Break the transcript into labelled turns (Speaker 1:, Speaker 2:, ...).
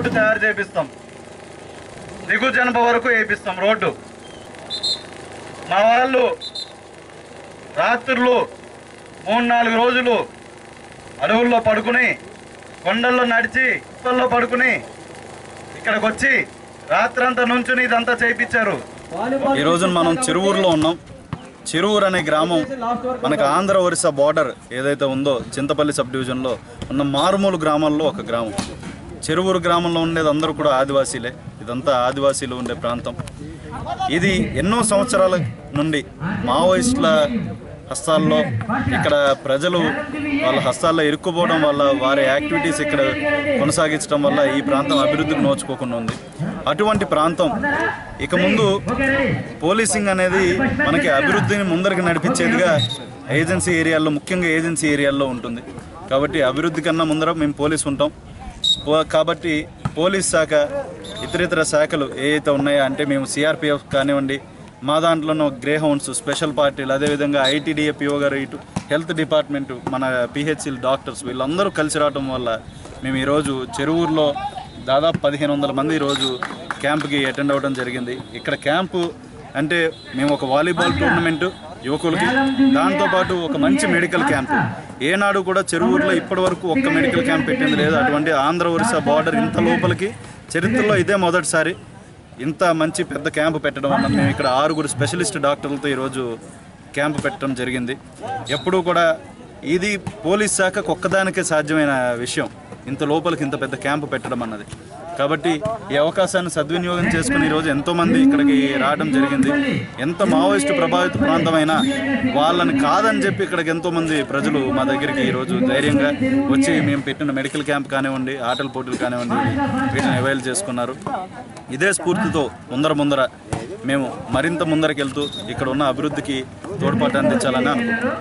Speaker 1: Road తయారు చేపిస్తాం, దిగు జనప వరకు వేపిస్తాం రోడ్డు. మా వాళ్ళు రాత్రులు 3-4 రోజులు అడవుల్లో పడుకుని, కొండల్లో నడిచి, కుప్పల్లో పడుకుని ఇక్కడికి వచ్చి రాత్రంతా నుంచుని ఇదంతా చేయించారు.
Speaker 2: ఈ రోజున మనం చెరువూరులో ఉన్నాం. చెరువూరు అనే గ్రామం మనకు ఆంధ్ర ఒరిస్సా బార్డర్ ఏదైతే ఉందో చింతపల్లి సబ్ డివిజన్లో ఉన్న మారుమూల గ్రామాల్లో ఒక గ్రామం. చెరువూరు గ్రామంలో ఉండేది అందరూ కూడా ఆదివాసీలే. ఇదంతా ఆదివాసీలు ఉండే ప్రాంతం. ఇది ఎన్నో సంవత్సరాల నుండి మావోయిస్టుల హస్తాల్లో, ఇక్కడ ప్రజలు వాళ్ళ హస్తాల్లో ఇరుక్కుపోవడం వల్ల, వారి యాక్టివిటీస్ ఇక్కడ కొనసాగించడం వల్ల ఈ ప్రాంతం అభివృద్ధికి నోచుకోకుండా ఉంది. అటువంటి ప్రాంతం ఇక ముందు పోలీసింగ్ అనేది మనకి అభివృద్ధిని ముందరికి నడిపించేదిగా ఏజెన్సీ ఏరియాల్లో, ముఖ్యంగా ఏజెన్సీ ఏరియాల్లో ఉంటుంది. కాబట్టి అభివృద్ధి కన్నా ముందర మేము పోలీసు ఉంటాం. కాబట్టి పోలీస్ శాఖ ఇతరితర శాఖలు ఏవైతే ఉన్నాయో, అంటే మేము సిఆర్పిఎఫ్ కానివ్వండి, మా దాంట్లోనూ గ్రే హౌండ్స్, స్పెషల్ పార్టీలు, అదేవిధంగా ఐటీడీఏ పిఓ గారు, ఇటు హెల్త్ డిపార్ట్మెంటు, మన పిహెచ్సిలు, డాక్టర్స్ వీళ్ళందరూ కలిసి రావడం వల్ల మేము ఈరోజు చెరువూరులో దాదాపు 1500 మంది ఈరోజు క్యాంప్కి అటెండ్ అవ్వడం జరిగింది. ఇక్కడ క్యాంపు అంటే మేము ఒక వాలీబాల్ టోర్నమెంటు యువకులకి, దాంతోపాటు ఒక మంచి మెడికల్ క్యాంపు. ఏనాడు కూడా చెరువూరులో ఇప్పటి వరకు ఒక్క మెడికల్ క్యాంప్ పెట్టింది లేదు. అటువంటి ఆంధ్ర ఒరిస్సా బార్డర్ ఇంత లోపలికి చరిత్రలో ఇదే మొదటిసారి ఇంత మంచి పెద్ద క్యాంపు పెట్టడం వల్ల మేము ఇక్కడ 6 స్పెషలిస్ట్ డాక్టర్లతో ఈరోజు క్యాంపు పెట్టడం జరిగింది. ఎప్పుడూ కూడా ఇది పోలీస్ శాఖకు ఒక్కదానికే సాధ్యమైన విషయం, ఇంత లోపలికి ఇంత పెద్ద క్యాంపు పెట్టడం అన్నది. కాబట్టి ఈ అవకాశాన్ని సద్వినియోగం చేసుకుని ఈరోజు ఎంతోమంది ఇక్కడికి రావడం జరిగింది. ఎంత మావోయిస్టు ప్రభావిత ప్రాంతమైనా వాళ్ళని కాదని చెప్పి ఇక్కడికి ఎంతోమంది ప్రజలు మా దగ్గరికి ఈరోజు ధైర్యంగా వచ్చి మేము పెట్టిన మెడికల్ క్యాంప్ కానివ్వండి, ఆటల పోటీలు కానివ్వండి, వీటిని అవైల్ చేసుకున్నారు. ఇదే స్ఫూర్తితో ముందర మేము మరింత ముందరకెళ్తూ ఇక్కడ ఉన్న అభివృద్ధికి తోడ్పాటు అందించాలని అనుకుంటున్నాం.